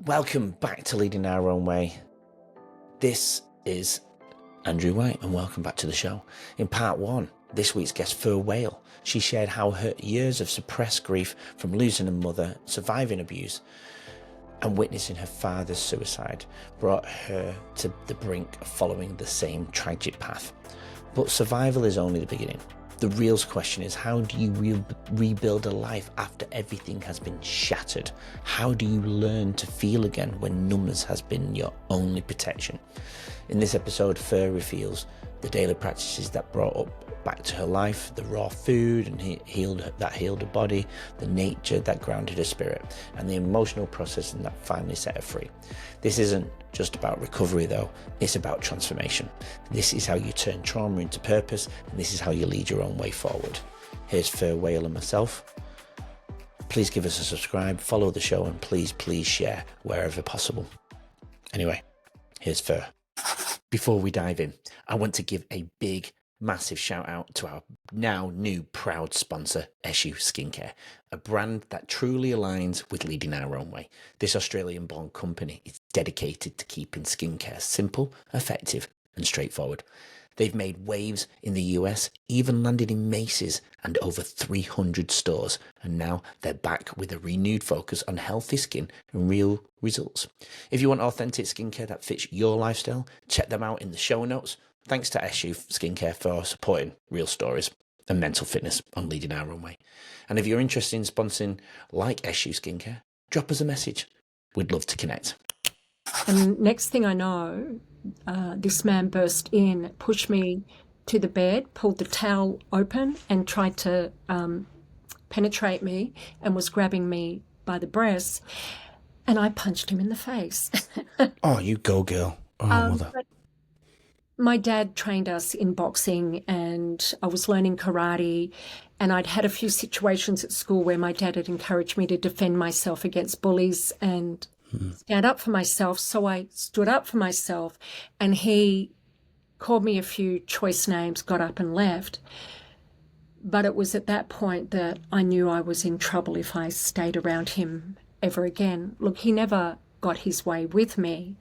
Welcome back to Leading Our Own Way. This is Andrew White and welcome back to the show. In part one, this week's guest Fur Wale, she shared how her years of suppressed grief from losing a mother, surviving abuse and witnessing her father's suicide brought her to the brink of following the same tragic path. But survival is only the beginning. The real question is, how do you rebuild a life after everything has been shattered? How do you learn to feel again when numbness has been your only protection? In this episode, Fur reveals the daily practices that brought up back to her life, the raw food and healed her body, the nature that grounded her spirit, and the emotional processing that finally set her free. This isn't just about recovery though, it's about transformation. This is how you turn trauma into purpose, and this is how you lead your own way forward. Here's Fur Wale and myself. Please give us a subscribe, follow the show, and please share wherever possible. Anyway, here's Fur. Before we dive in, I want to give a big, massive shout out to our now new proud sponsor, Eshu Skincare, a brand that truly aligns with leading our own way. This Australian-born company is dedicated to keeping skincare simple, effective, and straightforward. They've made waves in the US, even landed in Macy's and over 300 stores, and now they're back with a renewed focus on healthy skin and real results. If you want authentic skincare that fits your lifestyle, check them out in the show notes. Thanks to Eshu Skincare for supporting real stories and mental fitness on Leading Our Own Way. And if you're interested in sponsoring like Eshu Skincare, drop us a message. We'd love to connect. And next thing I know, this man burst in, pushed me to the bed, pulled the towel open and tried to penetrate me and was grabbing me by the breasts, and I punched him in the face. Oh, you go, girl. Oh, mother. My dad trained us in boxing and I was learning karate, and I'd had a few situations at school where my dad had encouraged me to defend myself against bullies and stand up for myself. So I stood up for myself, and he called me a few choice names, got up and left. But it was at that point that I knew I was in trouble if I stayed around him ever again. Look, he never got his way with me,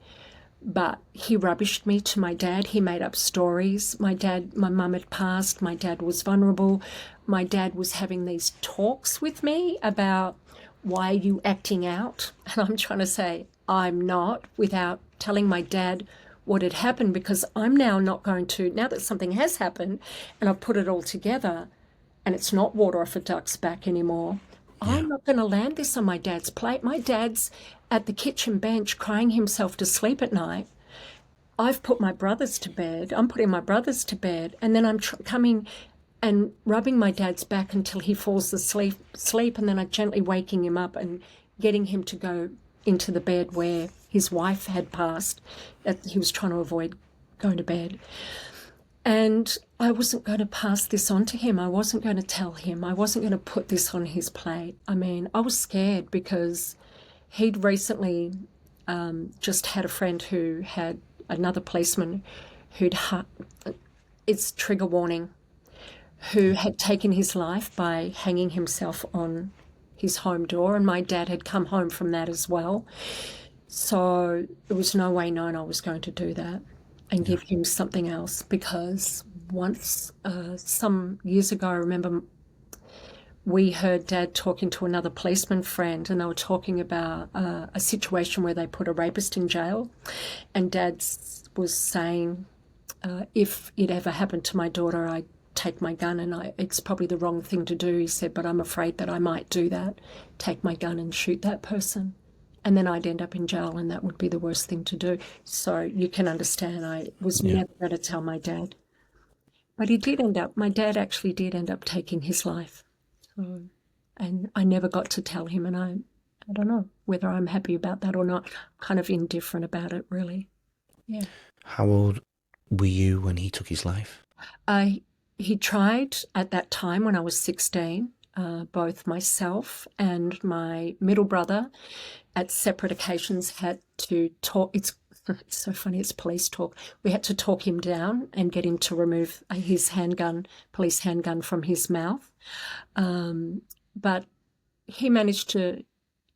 but he rubbished me to my dad. He made up stories. My mum had passed. My dad was vulnerable. My dad was having these talks with me about, why are you acting out? And I'm trying to say, I'm not, without telling my dad what had happened, because I'm now not going to, now that something has happened and I've put it all together and it's not water off a duck's back anymore, I'm not going to land this on my dad's plate. My dad's at the kitchen bench crying himself to sleep at night. I've put my brothers to bed. I'm putting my brothers to bed, and then I'm coming and rubbing my dad's back until he falls asleep, and then I'm gently waking him up and getting him to go into the bed where his wife had passed. He was trying to avoid going to bed. And I wasn't going to pass this on to him. I wasn't going to tell him. I wasn't going to put this on his plate. I mean, I was scared because he'd recently just had a friend who had another policeman it's trigger warning, who had taken his life by hanging himself on his home door, and my dad had come home from that as well. So there was no way known I was going to do that and give him something else, because once, some years ago, I remember we heard Dad talking to another policeman friend, and they were talking about a situation where they put a rapist in jail, and Dad was saying, if it ever happened to my daughter, I'd take my gun, and it's probably the wrong thing to do, he said, but I'm afraid that I might do that, take my gun and shoot that person. And then I'd end up in jail, and that would be the worst thing to do. So you can understand, I was never going to tell my dad. But my dad actually did end up taking his life. And I never got to tell him, and I don't know whether I'm happy about that or not. Kind of indifferent about it, really. Yeah. How old were you when he took his life? He tried at that time when I was 16. Both myself and my middle brother at separate occasions had to talk. It's so funny, it's police talk. We had to talk him down and get him to remove his police handgun from his mouth. But he managed to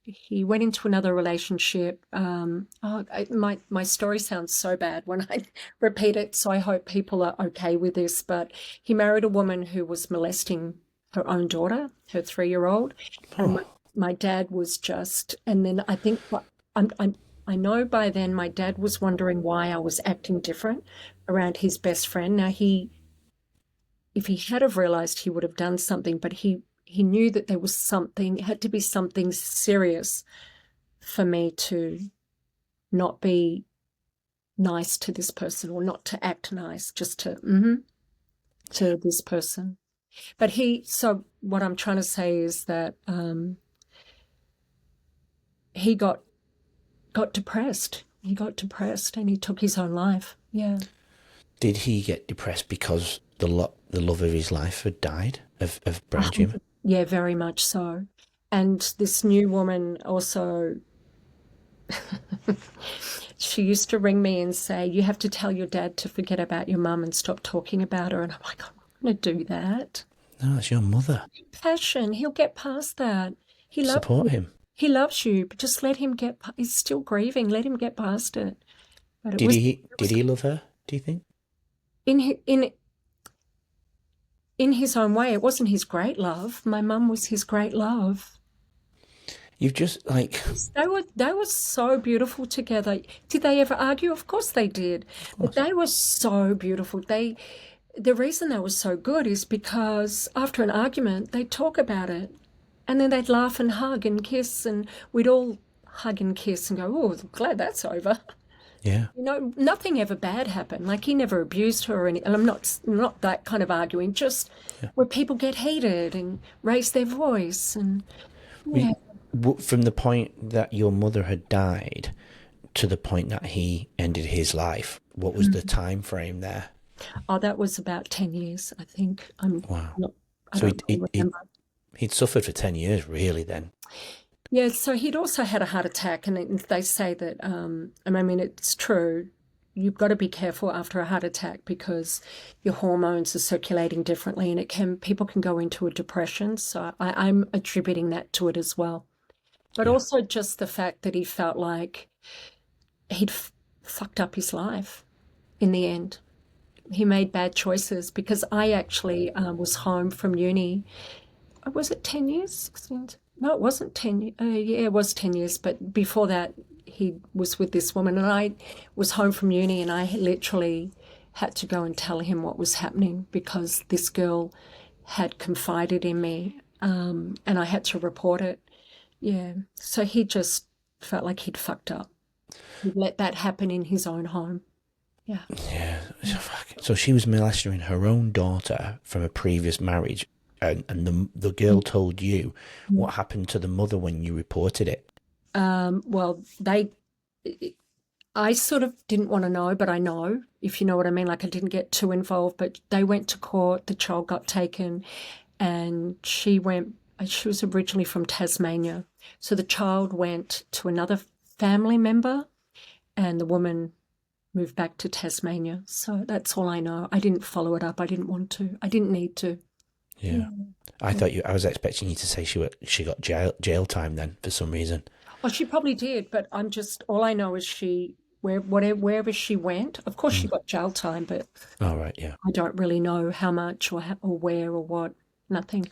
he went into another relationship. My story sounds so bad when I repeat it, so I hope people are okay with this. But he married a woman who was molesting her own daughter, her 3-year-old, and my dad was just. And then I think I know by then my dad was wondering why I was acting different around his best friend. Now if he had have realized, he would have done something, but he knew that there was something, it had to be something serious for me to not be nice to this person, or not to act nice, just to this person. But so what I'm trying to say is that he got depressed. He got depressed and he took his own life. Yeah. Did he get depressed because the love of his life had died of brain tumor? Yeah, very much so. And this new woman also, she used to ring me and say, you have to tell your dad to forget about your mum and stop talking about her. And I'm like, I'm not going to do that. No, that's your mother. Passion. He'll get past that. Support him. He loves you, but just let him he's still grieving. Let him get past it. But did he love her, do you think? In his own way. It wasn't his great love. My mum was his great love. You've just they were so beautiful together. Did they ever argue? Of course they did. But they were so beautiful. The reason they were so good is because after an argument, they'd talk about it. And then they'd laugh and hug and kiss, and we'd all hug and kiss and go, oh, glad that's over. Yeah. Nothing ever bad happened. Like, he never abused her or anything. And I'm not that kind of arguing, just where people get heated and raise their voice. And from the point that your mother had died to the point that he ended his life, what was the time frame there? Oh, that was about 10 years, I think. Wow. He'd suffered for 10 years, really, then. Yeah, so he'd also had a heart attack, and they say that, I mean, it's true, you've got to be careful after a heart attack because your hormones are circulating differently, and people can go into a depression. So I'm attributing that to it as well. But also just the fact that he felt like he'd fucked up his life in the end. He made bad choices because I actually was home from uni. Was it 10 years? 16? No, it wasn't 10. Yeah, it was 10 years. But before that, he was with this woman, and I was home from uni, and I literally had to go and tell him what was happening because this girl had confided in me, and I had to report it. Yeah. So he just felt like he'd fucked up. He'd let that happen in his own home. Yeah. Yeah. So she was molesting her own daughter from a previous marriage. And the girl told you what happened to the mother when you reported it. Well, I sort of didn't want to know, but I know, if you know what I mean. Like, I didn't get too involved, but they went to court. The child got taken, and she was originally from Tasmania. So the child went to another family member, and the woman moved back to Tasmania. So that's all I know. I didn't follow it up. I didn't want to. I didn't need to. Yeah. I was expecting you to say she got jail time then for some reason. Oh, she probably did, but all I know is wherever she went, of course she got jail time, but all right, yeah. I don't really know how much or where or what, nothing.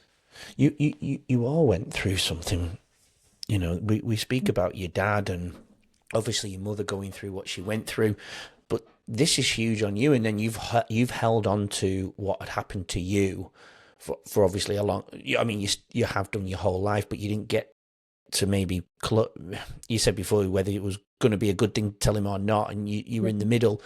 You all went through something, we speak about your dad and obviously your mother going through what she went through, but this is huge on you, and then you've held on to what had happened to you for obviously a long, I mean, you have done your whole life, but you didn't get to maybe, you said before whether it was going to be a good thing to tell him or not, and you were in the middle.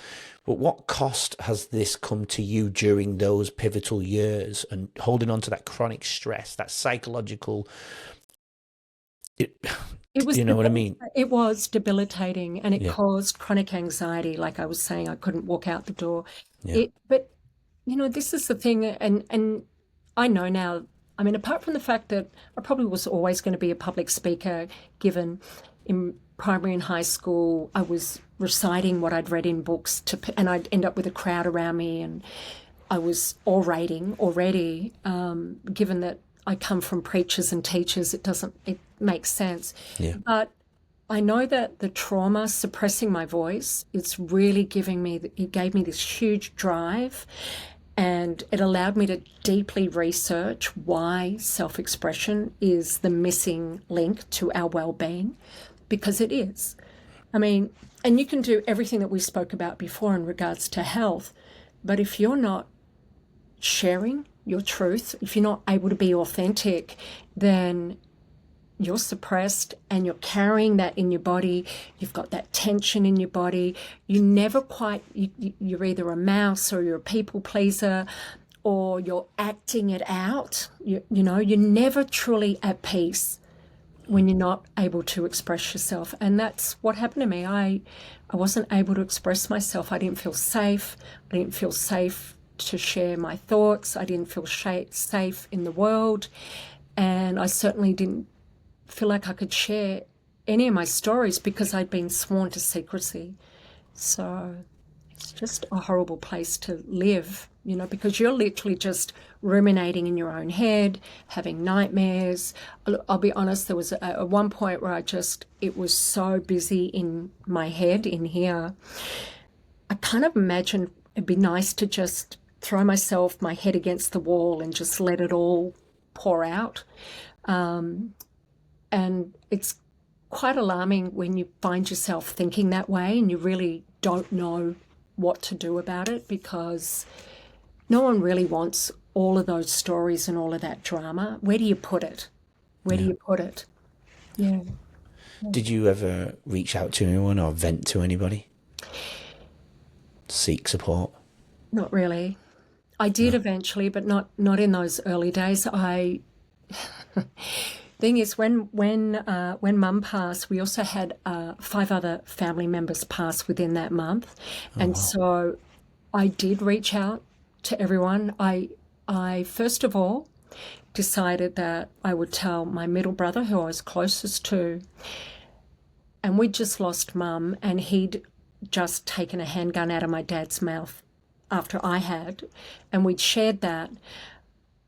But what cost has this come to you during those pivotal years and holding on to that chronic stress, that psychological, you know what I mean? It was debilitating, and it caused chronic anxiety. Like I was saying, I couldn't walk out the door. Yeah. But, this is the thing, and I know now, I mean, apart from the fact that I probably was always going to be a public speaker, given in primary and high school, I was reciting what I'd read in books and I'd end up with a crowd around me, and I was orating already, given that I come from preachers and teachers. It makes sense. Yeah. But I know that the trauma suppressing my voice, it gave me this huge drive, and it allowed me to deeply research why self-expression is the missing link to our well-being, because it is. I mean, and you can do everything that we spoke about before in regards to health, but if you're not sharing your truth, if you're not able to be authentic, then you're suppressed and you're carrying that in your body. You've got that tension in your body. You never quite, you're either a mouse or you're a people pleaser, or you're acting it out. You're never truly at peace when you're not able to express yourself. And that's what happened to me. I wasn't able to express myself. I didn't feel safe. I didn't feel safe to share my thoughts. I didn't feel safe in the world. And I certainly didn't feel like I could share any of my stories because I'd been sworn to secrecy. So it's just a horrible place to live, because you're literally just ruminating in your own head, having nightmares. I'll be honest, there was at one point where it was so busy in my head in here. I kind of imagined it'd be nice to just throw my head against the wall and just let it all pour out. And it's quite alarming when you find yourself thinking that way and you really don't know what to do about it, because no one really wants all of those stories and all of that drama. Where do you put it? Where do you put it? Yeah. Did you ever reach out to anyone or vent to anybody? Seek support? Not really. I did eventually, but not in those early days. Thing is, when Mum passed, we also had 5 other family members pass within that month, and so I did reach out to everyone. I first of all decided that I would tell my middle brother, who I was closest to, and we'd just lost Mum, and he'd just taken a handgun out of my dad's mouth after I had, and we'd shared that.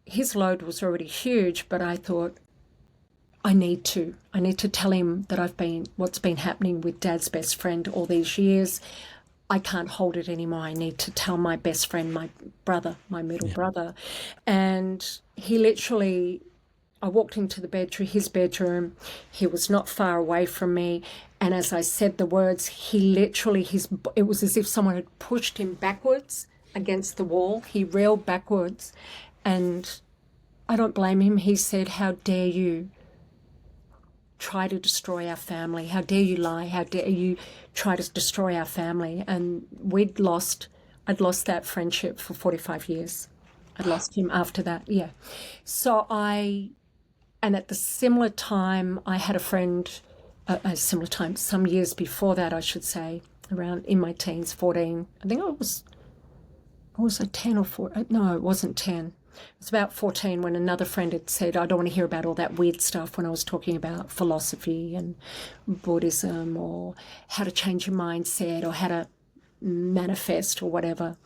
His load was already huge, but I thought, I need to tell him that what's been happening with Dad's best friend all these years. I can't hold it anymore. I need to tell my best friend, my brother, my middle brother. And he literally, I walked into his bedroom. He was not far away from me. And as I said the words, it was as if someone had pushed him backwards against the wall. He reeled backwards, and I don't blame him. He said, "How dare you try to destroy our family? How dare you lie? How dare you try to destroy our family?" And I'd lost that friendship for 45 years. I'd lost him after that, yeah. And at the similar time, I had a friend, some years before that, I should say, around in my teens, 14. I think was it 10 or 14? No, it wasn't 10. It was about 14 when another friend had said, "I don't want to hear about all that weird stuff," when I was talking about philosophy and Buddhism or how to change your mindset or how to manifest or whatever.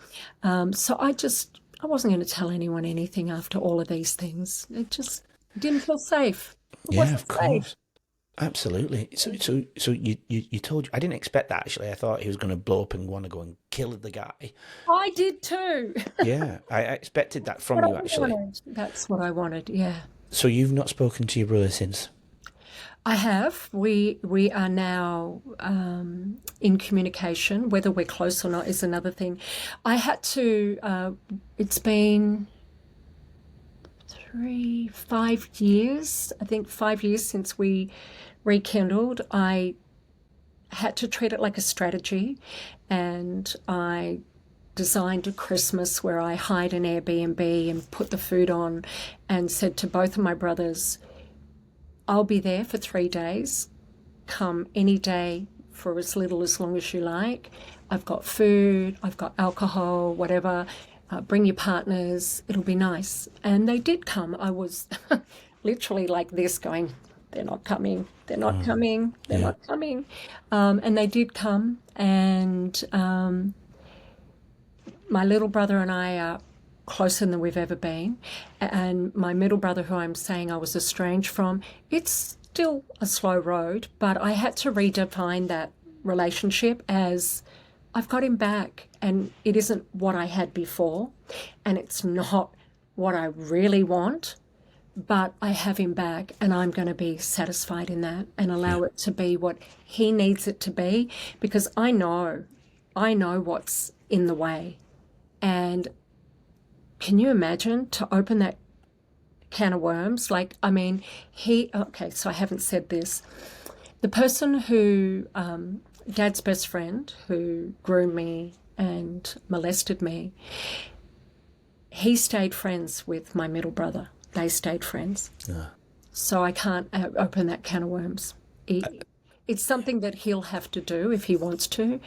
So I wasn't going to tell anyone anything after all of these things. It just didn't feel safe. It wasn't Of course. safe. Absolutely. So you told, I didn't expect that, actually. I thought he was going to blow up and want to go and kill the guy. I did too. Yeah, I expected that from you, actually. That's what I wanted, yeah. So you've not spoken to your brother since? I have. We are now in communication. Whether we're close or not is another thing. I had to, it's been 5 years, I think 5 years since we rekindled. I had to treat it like a strategy, and I designed a Christmas where I hired an Airbnb and put the food on and said to both of my brothers, "I'll be there for 3 days. Come any day for as long as you like. I've got food, I've got alcohol, whatever. Bring your partners, it'll be nice." And they did come. I was literally like this going, "They're not coming, they're not coming, they're not coming." And they did come, and my little brother and I are closer than we've ever been. And my middle brother, who I'm saying I was estranged from, it's still a slow road, but I had to redefine that relationship as I've got him back, and it isn't what I had before, and it's not what I really want, but I have him back, and I'm going to be satisfied in that and allow it to be what he needs it to be, because I know what's in the way. And can you imagine to open that can of worms? Like, I mean, okay, so I haven't said this. The person who, Dad's best friend, who groomed me and molested me, he stayed friends with my middle brother. They stayed friends. So I can't open that can of worms. It's something that he'll have to do if he wants to.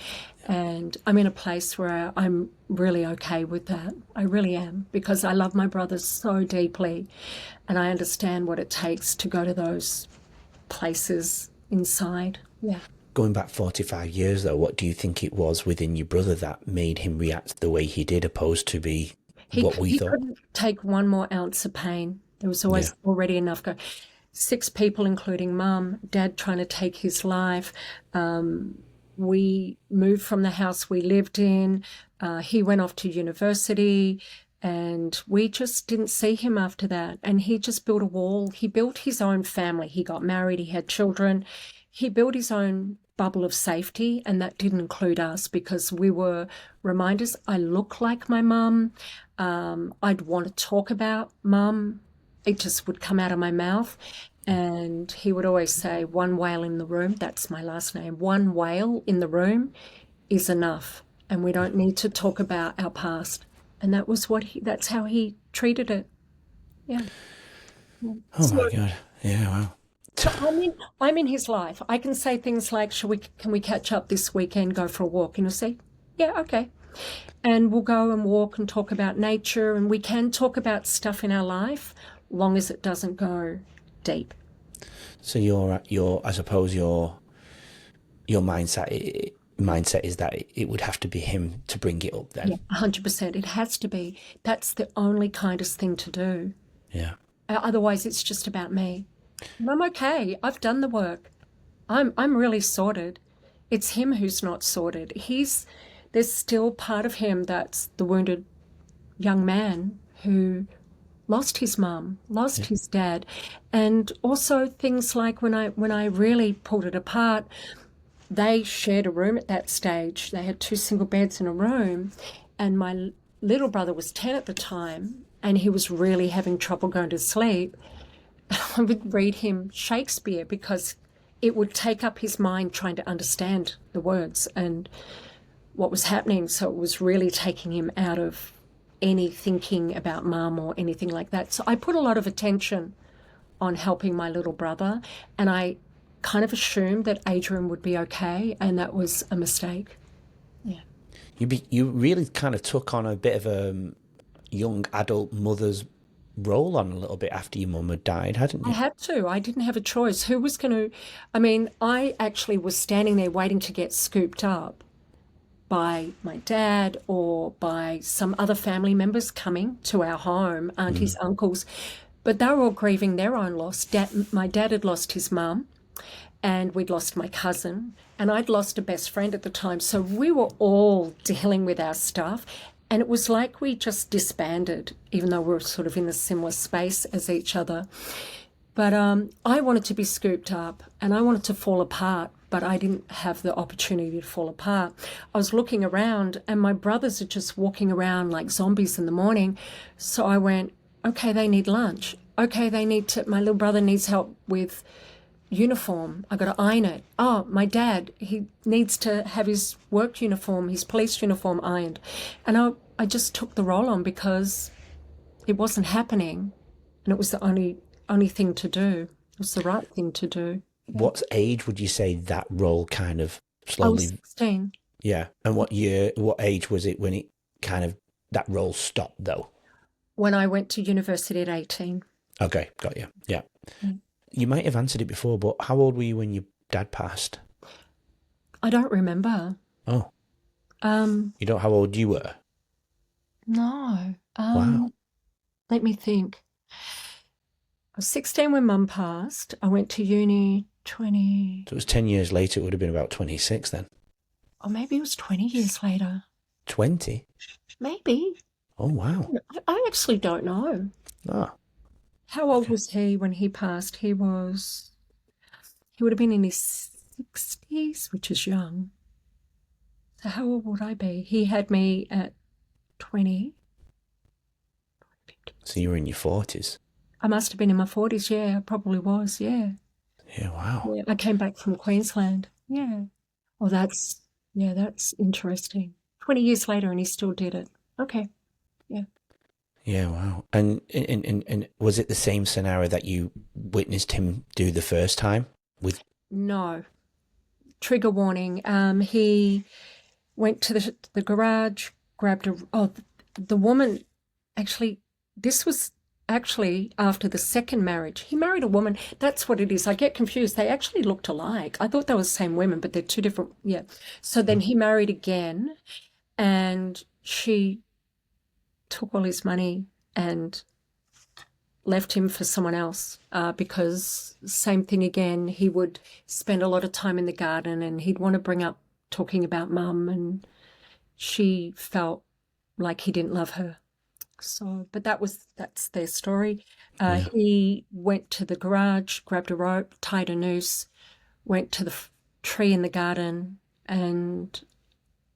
And I'm in a place where I'm really okay with that. I really am, because I love my brothers so deeply, and I understand what it takes to go to those places inside. Yeah. Going back 45 years, though, what do you think it was within your brother that made him react the way he did, opposed to be what we thought? He couldn't take one more ounce of pain. There was always already enough. 6 people, including Mum, Dad trying to take his life. We moved from the house we lived in. He went off to university, and we just didn't see him after that. And he just built a wall. He built his own family. He got married. He had children. He built his own bubble of safety, and that didn't include us, because we were reminders. I look like my mum. I'd want to talk about Mum. It just would come out of my mouth. And he would always say, one whale in the room, that's my last name, one whale in the room is enough. And we don't need to talk about our past. And that was that's how he treated it. Yeah. Oh my God. Yeah, wow. So I'm in his life. I can say things like, can we catch up this weekend, go for a walk? And he'll say, yeah, okay. And we'll go and walk and talk about nature, and we can talk about stuff in our life, long as it doesn't go deep. So I suppose your mindset is that it would have to be him to bring it up then. Yeah, 100%. It has to be. That's the only kindest thing to do. Yeah. Otherwise, it's just about me. And I'm okay. I've done the work. I'm really sorted. It's him who's not sorted. There's still part of him that's the wounded young man who lost his mum, lost his dad. And also things like when I really pulled it apart, they shared a room at that stage. They had 2 single beds in a room, and my little brother was 10 at the time, and he was really having trouble going to sleep. I would read him Shakespeare, because it would take up his mind trying to understand the words and what was happening. So it was really taking him out of any thinking about Mum or anything like that. So I put a lot of attention on helping my little brother, and I kind of assumed that Adrian would be okay, and that was a mistake. Yeah. You really kind of took on a bit of a young adult mother's role on a little bit after your mum had died, hadn't you? I had to. I didn't have a choice. Who was going to... I mean, I actually was standing there waiting to get scooped up by my dad or by some other family members coming to our home, aunties, uncles, but they were all grieving their own loss. My dad had lost his mum, and we'd lost my cousin, and I'd lost a best friend at the time. So we were all dealing with our stuff, and it was like we just disbanded, even though we were sort of in a similar space as each other. But I wanted to be scooped up, and I wanted to fall apart, but I didn't have the opportunity to fall apart. I was looking around, and my brothers are just walking around like zombies in the morning. So I went, okay, they need lunch. Okay, my little brother needs help with uniform. I got to iron it. Oh, my dad, he needs to have his work uniform, his police uniform ironed. And I just took the role on because it wasn't happening, and it was the only thing to do. It was the right thing to do. What age would you say that role kind of I slowly... was 16. Yeah. And what age was it when it kind of, that role stopped though? When I went to university at 18. Okay, got you. Yeah. You might have answered it before, but how old were you when your dad passed? I don't remember. Oh. You don't know how old you were? No. Wow. Let me think. I was 16 when Mum passed. I went to uni 20, So it was 10 years later, it would have been about 26 then. or maybe it was 20 years later. 20? Maybe. Oh, wow. I actually don't know. Ah, How old okay. was he when he passed? He would have been in his 60s, which is young. So how old would I be? He had me at 20. So you were in your 40s. I must have been in my 40s, yeah, I probably was, yeah. Yeah, wow. Yeah, I came back from Queensland. Yeah. Oh, that's interesting. 20 years later and he still did it. Okay. Yeah. Yeah, wow. And was it the same scenario that you witnessed him do the first time with? No. Trigger warning. He went to the garage, grabbed the woman, actually, this was actually after the second marriage. He married a woman. That's what it is. I get confused. They actually looked alike. I thought they were the same women, but they're two different. Yeah. So then he married again, and she took all his money and left him for someone else, because same thing again, he would spend a lot of time in the garden and he'd want to bring up talking about Mum, and she felt like he didn't love her. So, but that's their story. Yeah. He went to the garage, grabbed a rope, tied a noose, went to the tree in the garden and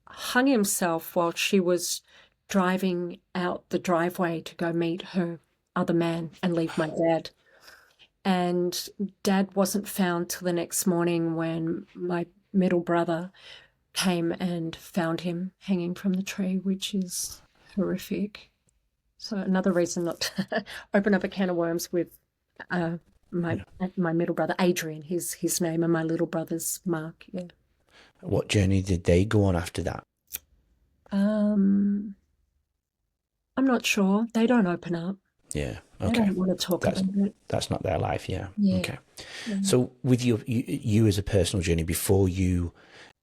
hung himself while she was driving out the driveway to go meet her other man and leave my dad. And Dad wasn't found till the next morning when my middle brother came and found him hanging from the tree, which is horrific. So another reason not to open up a can of worms with my middle brother, Adrian, his name, and my little brother's Mark. Yeah. What journey did they go on after that? I'm not sure. They don't open up. Yeah. They Okay. don't want to talk about it. That's not their life. Yeah. Yeah. Okay. Yeah. So with you as a personal journey before you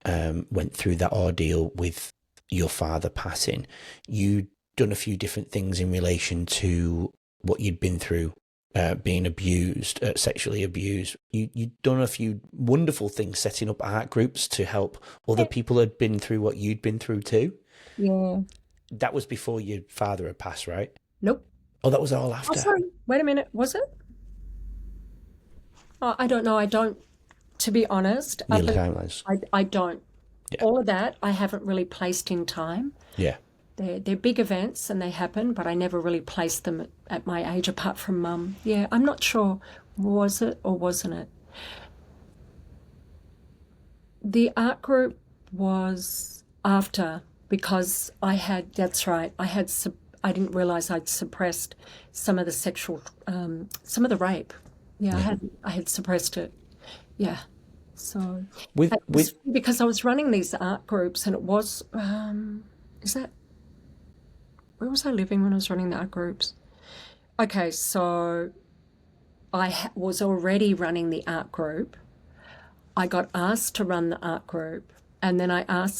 went through that ordeal with your father passing, you'd done a few different things in relation to what you'd been through, being abused, sexually abused. You'd done a few wonderful things, setting up art groups to help other people who had been through what you'd been through too. Yeah. That was before your father had passed, right? Nope. Oh, that was all Oh, after. sorry. Wait a minute. Was it? Oh, I don't know. I don't, to be honest. Yeah, the timelines. I don't. Yeah. All of that I haven't really placed in time. Yeah. They're big events and they happen, but I never really placed them at my age apart from Mum. Yeah, I'm not sure. Was it or wasn't it? The art group was after, because that's right, I didn't realise I'd suppressed some of the some of the rape. Yeah, I had suppressed it. Yeah. So because I was running these art groups and it was, where was I living when I was running the art groups? Okay, so I was already running the art group. I got asked to run the art group, and then I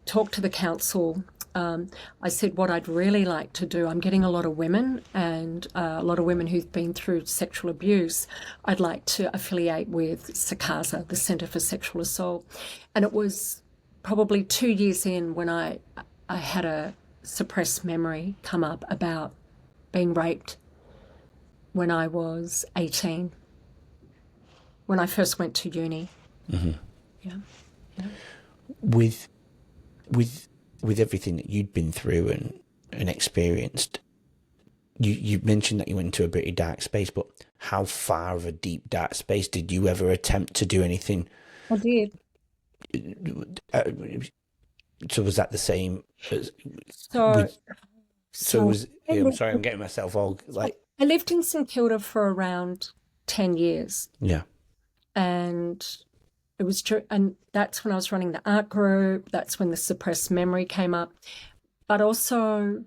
talked to the council. I said what I'd really like to do. I'm getting a lot of women and a lot of women who've been through sexual abuse. I'd like to affiliate with SECASA, the Centre for Sexual Assault. And it was probably 2 years in when I had a suppressed memory come up about being raped when I was 18, when I first went to uni. Mm-hmm. Yeah. With everything that you'd been through and experienced, you mentioned that you went into a pretty dark space, but how far of a deep dark space did you ever attempt to do anything? I did. So was that the same as So I'm sorry, I'm getting myself all like. I lived in St Kilda for around 10 years. Yeah. And it was true, and that's when I was running the art group. That's when the suppressed memory came up. But also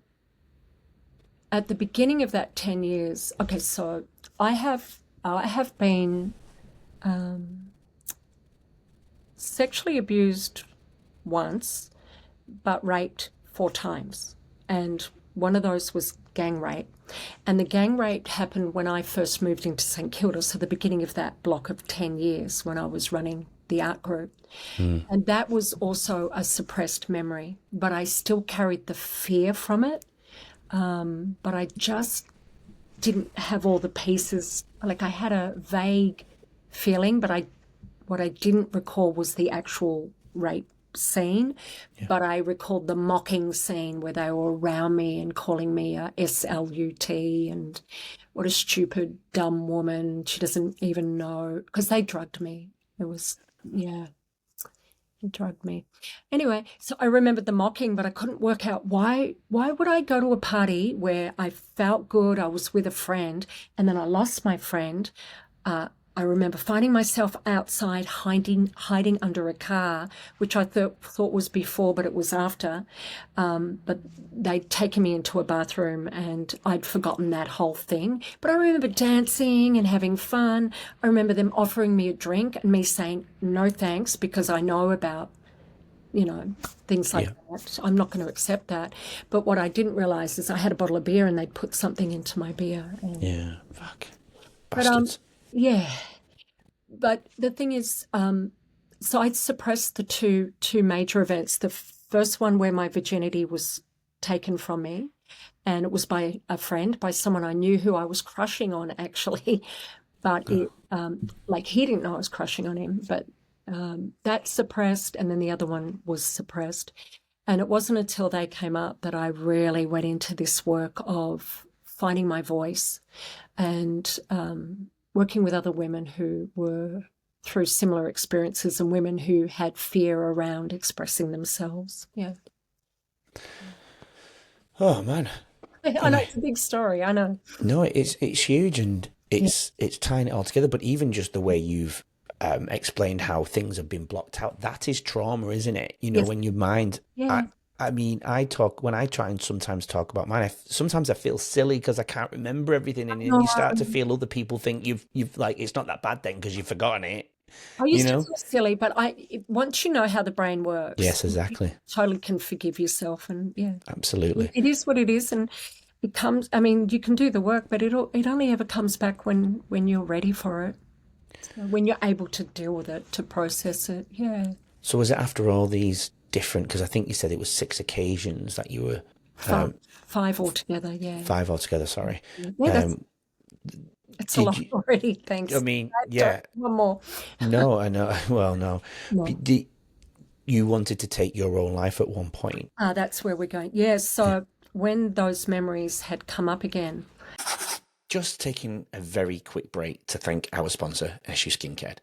at the beginning of that 10 years, okay, so I have been sexually abused once, but raped 4 times. And one of those was gang rape. And the gang rape happened when I first moved into St Kilda, so the beginning of that block of 10 years when I was running the art group. And that was also a suppressed memory, but I still carried the fear from it. But I just didn't have all the pieces. Like, I had a vague feeling, but what I didn't recall was the actual rape scene. But I recalled the mocking scene where they were around me and calling me a SLUT and what a stupid, dumb woman. She doesn't even know, because they drugged me. It was, they drugged me. Anyway, so I remembered the mocking, but I couldn't work out why would I go to a party where I felt good, I was with a friend, and then I lost my friend. I remember finding myself outside hiding under a car, which I thought was before, but it was after. But they'd taken me into a bathroom and I'd forgotten that whole thing. But I remember dancing and having fun. I remember them offering me a drink and me saying, no thanks, because I know about, things like that. I'm not going to accept that. But what I didn't realise is I had a bottle of beer and they'd put something into my beer. And, Fuck. but Bastards. yeah. But the thing is, so I'd suppressed the two major events. The first one where my virginity was taken from me, and it was by a friend, by someone I knew who I was crushing on, actually. But he didn't know I was crushing on him. But that's suppressed, and then the other one was suppressed. And it wasn't until they came up that I really went into this work of finding my voice and working with other women who were through similar experiences and women who had fear around expressing themselves. Yeah. Oh, man. I know it's a big story. I know. No, it's huge, and it's tying it all together. But even just the way you've explained how things have been blocked out, that is trauma, isn't it? When your mind... Yeah. when I try and sometimes talk about mine, sometimes I feel silly because I can't remember everything, and then you start to feel other people think you've like, it's not that bad then because you've forgotten it. I used to feel silly, but once you know how the brain works, Yes, exactly. you totally can forgive yourself, and Absolutely. it is what it is, and it comes. I mean, you can do the work, but it only ever comes back when you're ready for it, when you're able to deal with it, to process it. Yeah. So was it after all these different, because I think you said it was 6 occasions that you were... Five altogether, yeah. 5 altogether, sorry. Yeah, it's a lot already, thanks. I mean, yeah. One more. No, I know. Well, no. No. You wanted to take your own life at one point. That's where we're going. Yeah, so when those memories had come up again... Just taking a very quick break to thank our sponsor, Eshu Skincare.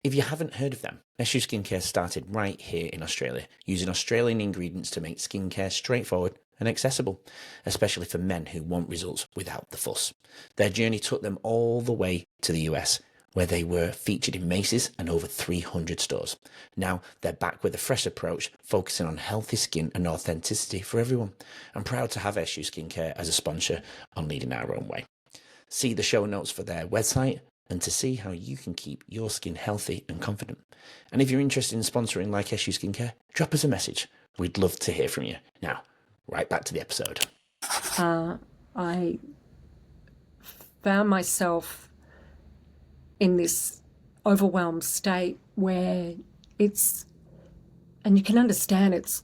If you haven't heard of them, Eshu Skincare started right here in Australia, using Australian ingredients to make skincare straightforward and accessible, especially for men who want results without the fuss. Their journey took them all the way to the US, where they were featured in Macy's and over 300 stores. Now they're back with a fresh approach, focusing on healthy skin and authenticity for everyone. I'm proud to have Eshu Skincare as a sponsor on Leading Our Own Way. See the show notes for their website and to see how you can keep your skin healthy and confident. And if you're interested in sponsoring like Eshu Skincare, drop us a message. We'd love to hear from you. Now, right back to the episode. I found myself in this overwhelmed state where and you can understand it's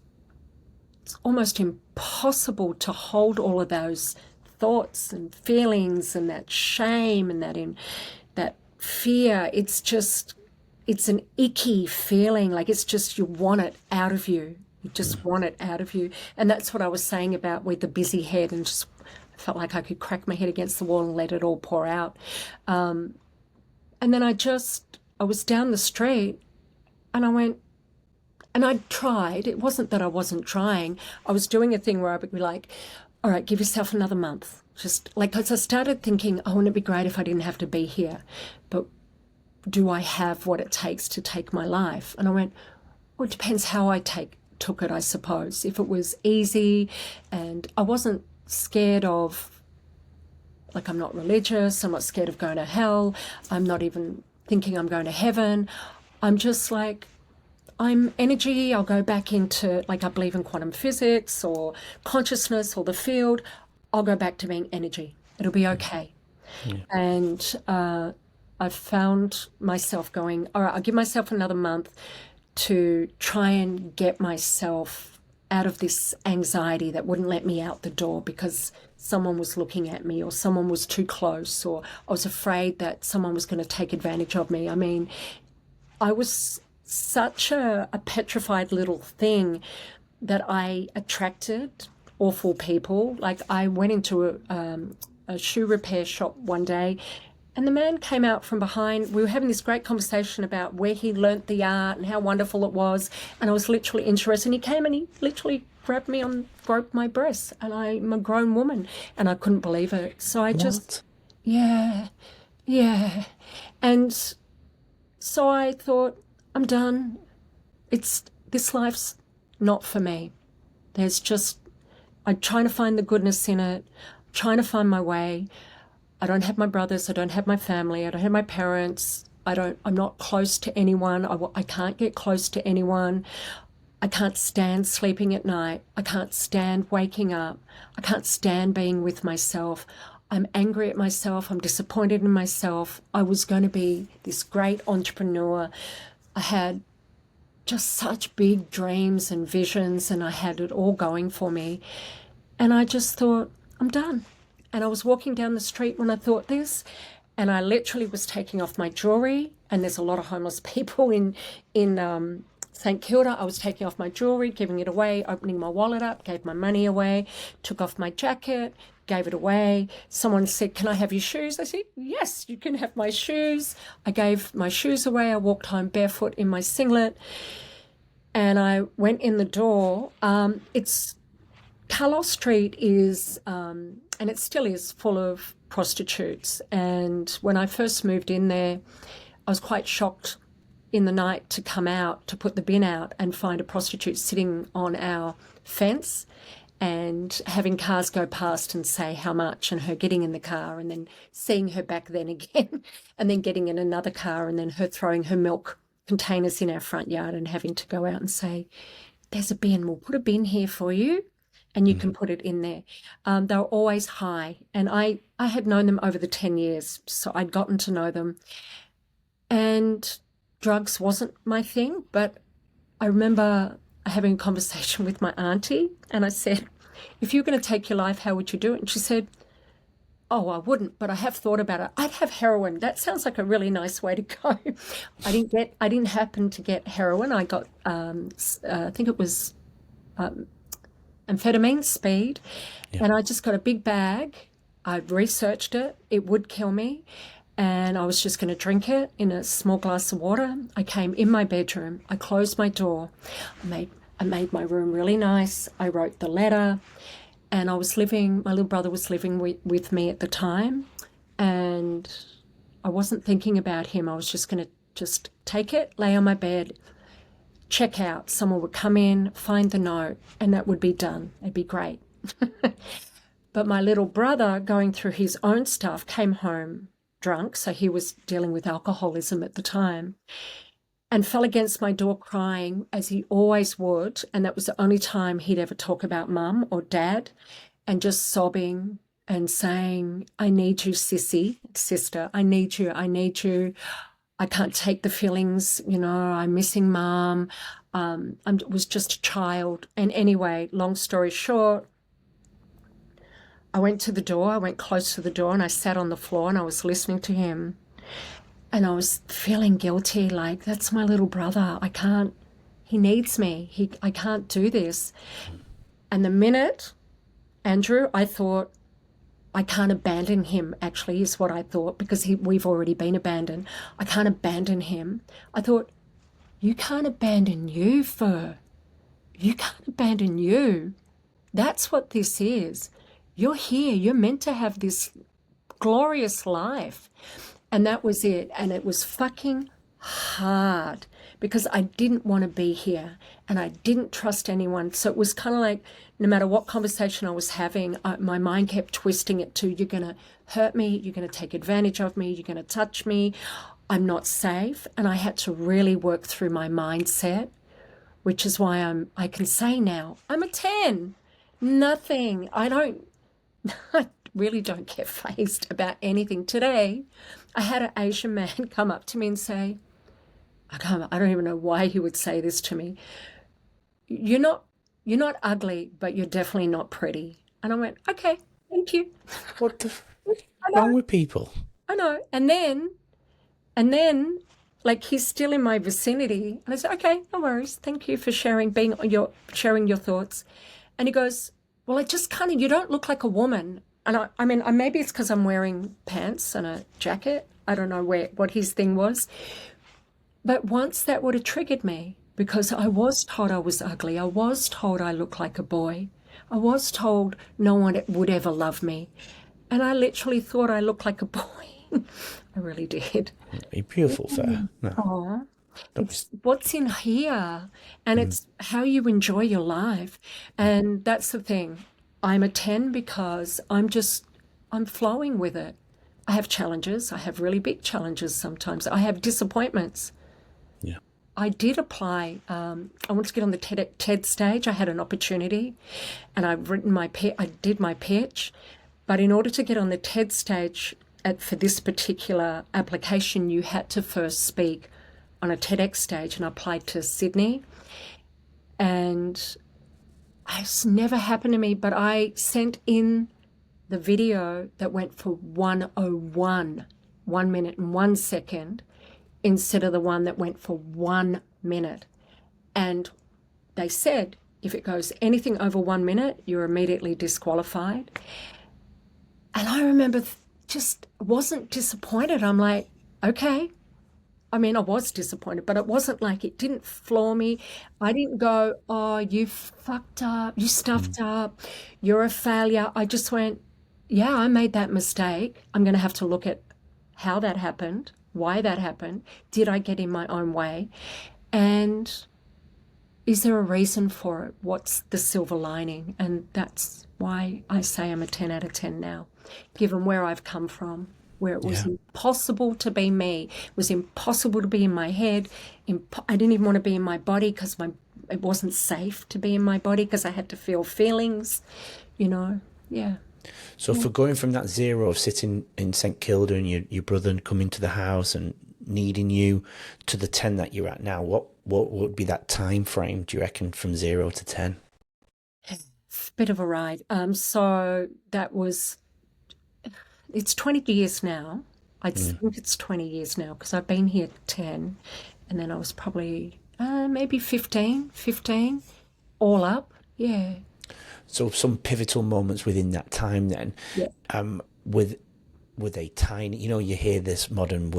almost impossible to hold all of those thoughts and feelings and that shame and that fear. It's an icky feeling, like it's just, you want it out of you. You just want it out of you. And that's what I was saying about with the busy head, and just I felt like I could crack my head against the wall and let it all pour out. And then I was down the street and I went, and I tried. It wasn't that I wasn't trying. I was doing a thing where I would be like, all right, give yourself another month. Just like, because I started thinking, oh, wouldn't it be great if I didn't have to be here? But do I have what it takes to take my life? And I went, well, it depends how I took it, I suppose. If it was easy and I wasn't scared of, like, I'm not religious, I'm not scared of going to hell, I'm not even thinking I'm going to heaven. I'm just like, I'm energy, I'll go back into, like, I believe in quantum physics or consciousness or the field. I'll go back to being energy. It'll be okay. Yeah. And I found myself going, all right, I'll give myself another month to try and get myself out of this anxiety that wouldn't let me out the door because someone was looking at me or someone was too close or I was afraid that someone was going to take advantage of me. I mean, I was such a petrified little thing that I attracted awful people. Like I went into a shoe repair shop one day and the man came out from behind. We were having this great conversation about where he learnt the art and how wonderful it was. And I was literally interested. And he came and he literally grabbed me on, broke my breasts. And I'm a grown woman and I couldn't believe it. So I just, yeah. And so I thought, I'm done. This life's not for me. I'm trying to find the goodness in it, trying to find my way. I don't have my brothers, I don't have my family, I don't have my parents, I'm not close to anyone, I can't get close to anyone. I can't stand sleeping at night. I can't stand waking up. I can't stand being with myself. I'm angry at myself. I'm disappointed in myself. I was going to be this great entrepreneur. I had just such big dreams and visions and I had it all going for me. And I just thought, I'm done. And I was walking down the street when I thought this, and I literally was taking off my jewelry, and there's a lot of homeless people in St Kilda. I was taking off my jewelry, giving it away, opening my wallet up, gave my money away, took off my jacket, gave it away. Someone said, can I have your shoes? I said, yes, you can have my shoes. I gave my shoes away. I walked home barefoot in my singlet and I went in the door. Carlisle Street is, and it still is, full of prostitutes. And when I first moved in there, I was quite shocked in the night to come out, to put the bin out and find a prostitute sitting on our fence and having cars go past and say how much, and her getting in the car and then seeing her back then again and then getting in another car and then her throwing her milk containers in our front yard and having to go out and say, there's a bin, we'll put a bin here for you and you can put it in there. They were always high, and I had known them over the 10 years, so I'd gotten to know them. And drugs wasn't my thing, but I remember having a conversation with my auntie and I said, if you're going to take your life, how would you do it? And she said, oh, I wouldn't, but I have thought about it. I'd have heroin. That sounds like a really nice way to go. I didn't happen to get heroin. I got, I think it was amphetamine, speed, and I just got a big bag. I'd researched it. It would kill me. And I was just going to drink it in a small glass of water. I came in my bedroom. I closed my door. I made my room really nice. I wrote the letter. And my little brother was living with me at the time. And I wasn't thinking about him. I was just going to just take it, lay on my bed, check out. Someone would come in, find the note, and that would be done. It'd be great. But my little brother, going through his own stuff, came home drunk, so he was dealing with alcoholism at the time, and fell against my door crying, as he always would, and that was the only time he'd ever talk about mum or dad, and just sobbing and saying, I need you, sissy, sister, I need you, I can't take the feelings, I'm missing mum, I was just a child. And anyway, long story short, I went close to the door and I sat on the floor and I was listening to him and I was feeling guilty, like, that's my little brother. He needs me. I can't do this. And the minute, Andrew, I thought, I can't abandon him, actually, is what I thought, because we've already been abandoned. I can't abandon him. I thought, you can't abandon you, Fur. You can't abandon you. That's what this is. You're here. You're meant to have this glorious life. And that was it. And it was fucking hard because I didn't want to be here and I didn't trust anyone. So it was kind of like no matter what conversation I was having, my mind kept twisting it to, you're going to hurt me, you're going to take advantage of me, you're going to touch me, I'm not safe. And I had to really work through my mindset, which is why I can say now, I'm a 10. Nothing. I really don't get fazed about anything. Today, I had an Asian man come up to me and say, I don't even know why he would say this to me. You're not, you're not ugly, but you're definitely not pretty. And I went, okay, thank you. What the I wrong know, with people? I know. And then, like he's still in my vicinity, and I said, okay, no worries. Thank you for sharing your thoughts. And he goes, well, you don't look like a woman. And I mean, maybe it's because I'm wearing pants and a jacket. I don't know what his thing was. But once that would have triggered me because I was told I was ugly. I was told I looked like a boy. I was told no one would ever love me. And I literally thought I looked like a boy. I really did. You're beautiful, Fur. No, Oh, don't it's what's in here, and it's how you enjoy your life. And that's the thing. I'm a 10 because I'm flowing with it. I have challenges. I have really big challenges sometimes. I have disappointments. yeah. I did apply. I wanted to get on the TED stage. I had an opportunity, and I did my pitch. But in order to get on the TED stage for this particular application, you had to first speak on a TEDx stage, and I applied to Sydney. And it's never happened to me, but I sent in the video that went for 101, 1 minute and 1 second, instead of the one that went for 1 minute. And they said, if it goes anything over 1 minute, you're immediately disqualified. And I remember just wasn't disappointed. I'm like, okay. I mean, I was disappointed, but it wasn't like it didn't floor me. I didn't go, oh, you fucked up, you stuffed up, you're a failure. I just went, yeah, I made that mistake. I'm going to have to look at how that happened, why that happened. Did I get in my own way? And is there a reason for it? What's the silver lining? And that's why I say I'm a 10 out of 10 now, given where I've come from, where it was Yeah. impossible to be me. It was impossible to be in my head. I didn't even want to be in my body because it wasn't safe to be in my body because I had to feel feelings, yeah. So for going from that zero of sitting in St Kilda and your brother coming to the house and needing you to the 10 that you're at now, what would be that time frame, do you reckon, from 0 to 10? Bit of a ride. So it's 20 years now. I think it's 20 years now because I've been here 10, and then I was probably maybe 15, all up. Yeah. So some pivotal moments within that time then, Yeah. with a tiny, you hear this modern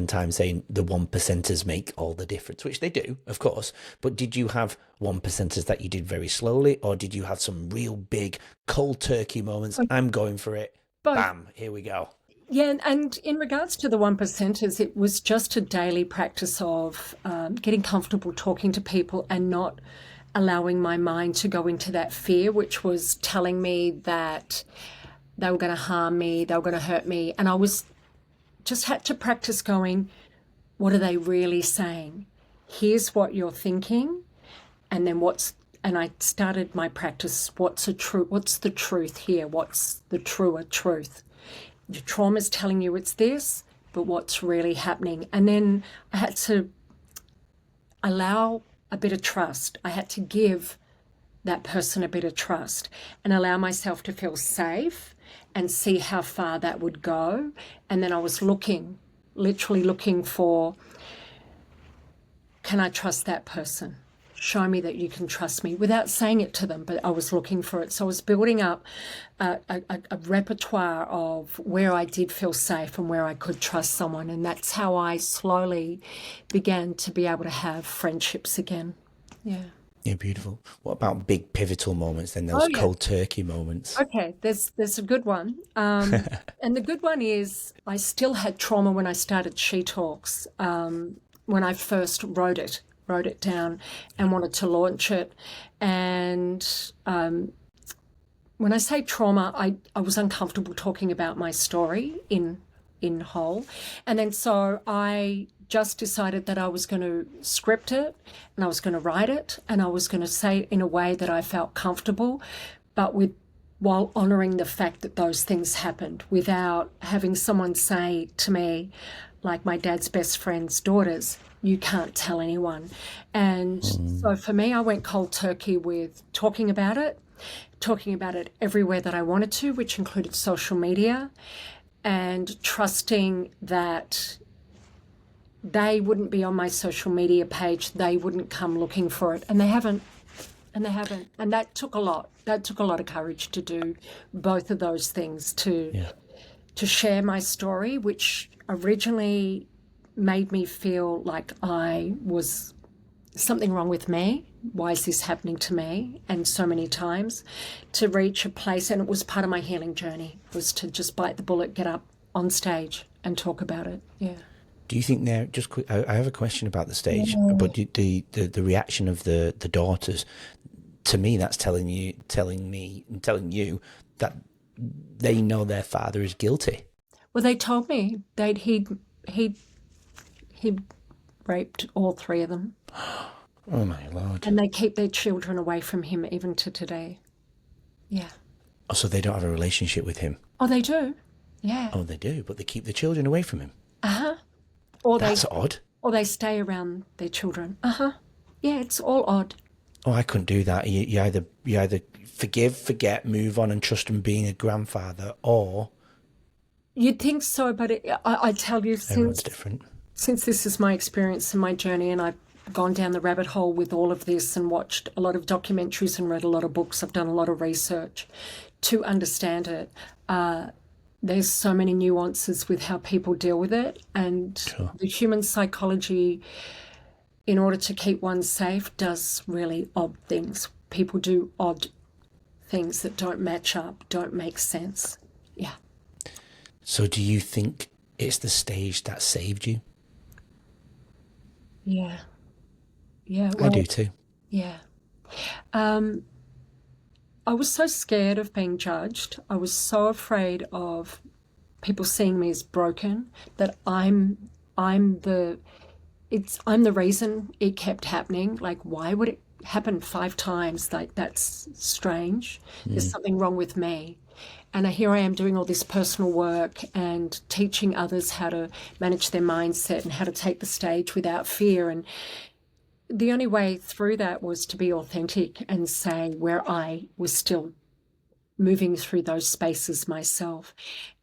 time saying the 1%ers make all the difference, which they do, of course. But did you have 1%ers that you did very slowly, or did you have some real big cold turkey moments? I'm going for it. Both. Bam, here we go. Yeah, and in regards to the 1%ers, it was just a daily practice of getting comfortable talking to people and not allowing my mind to go into that fear, which was telling me that they were going to harm me, they were going to hurt me. And I just had to practice going, what are they really saying? Here's what you're thinking. And then and I started my practice, what's the truth here? What's the truer truth? Your trauma's telling you it's this, but what's really happening? And then I had to allow a bit of trust. I had to give that person a bit of trust and allow myself to feel safe and see how far that would go. And then I was literally looking for, can I trust that person? Show me that you can trust me, without saying it to them, but I was looking for it. So I was building up a repertoire of where I did feel safe and where I could trust someone. And that's how I slowly began to be able to have friendships again. Yeah. Yeah, beautiful. What about big pivotal moments then, those cold turkey moments? Okay, there's a good one. And the good one is I still had trauma when I started She Talks, when I first wrote it down and wanted to launch it. And when I say trauma, I was uncomfortable talking about my story in whole. And then so I just decided that I was going to script it and I was going to write it and I was going to say it in a way that I felt comfortable, but with while honouring the fact that those things happened, without having someone say to me, like my dad's best friend's daughters, you can't tell anyone. And so for me, I went cold turkey with talking about it everywhere that I wanted to, which included social media, and trusting that they wouldn't be on my social media page, they wouldn't come looking for it, and they haven't. And that took a lot. That took a lot of courage to do both of those things, to share my story, which originally made me feel like I was something wrong with me. Why is this happening to me? And so many times, to reach a place, and it was part of my healing journey, was to just bite the bullet, get up on stage and talk about it. Yeah. Do you think they're just quick? I have a question about the stage, but the reaction of the daughters, to me, that's telling you that they know their father is guilty. Well, they told me that he raped all three of them. Oh my Lord! And they keep their children away from him even to today. Yeah. Oh, so they don't have a relationship with him? Oh, they do. Yeah. Oh, they do, but they keep the children away from him. That's odd. Or they stay around their children. Yeah, it's all odd. Oh, I couldn't do that. You either forgive, forget, move on, and trust him being a grandfather, or you'd think so, but I tell you, everyone's different. Since this is my experience and my journey, and I've gone down the rabbit hole with all of this and watched a lot of documentaries and read a lot of books, I've done a lot of research to understand it. There's so many nuances with how people deal with it, and the human psychology, in order to keep one safe, does really odd things. People do odd things that don't match up, don't make sense. Yeah. So do you think it's the stage that saved you? Yeah. Yeah. Well, I do too. Yeah. I was so scared of being judged. I was so afraid of people seeing me as broken, that I'm the reason it kept happening. Like, why would it happen 5 times? Like, that's strange. There's something wrong with me. And here I am doing all this personal work and teaching others how to manage their mindset and how to take the stage without fear. And the only way through that was to be authentic and say where I was still moving through those spaces myself.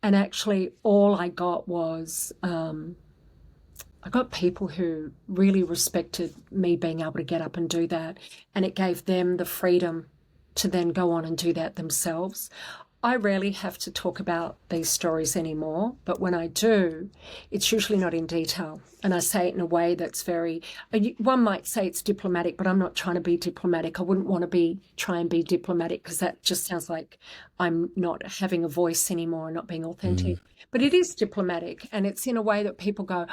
And actually all I got was, I got people who really respected me being able to get up and do that. And it gave them the freedom to then go on and do that themselves. I rarely have to talk about these stories anymore, but when I do, it's usually not in detail. And I say it in a way that's very, one might say it's diplomatic, but I'm not trying to be diplomatic. I wouldn't want to try and be diplomatic, because that just sounds like I'm not having a voice anymore and not being authentic. But it is diplomatic, and it's in a way that people go,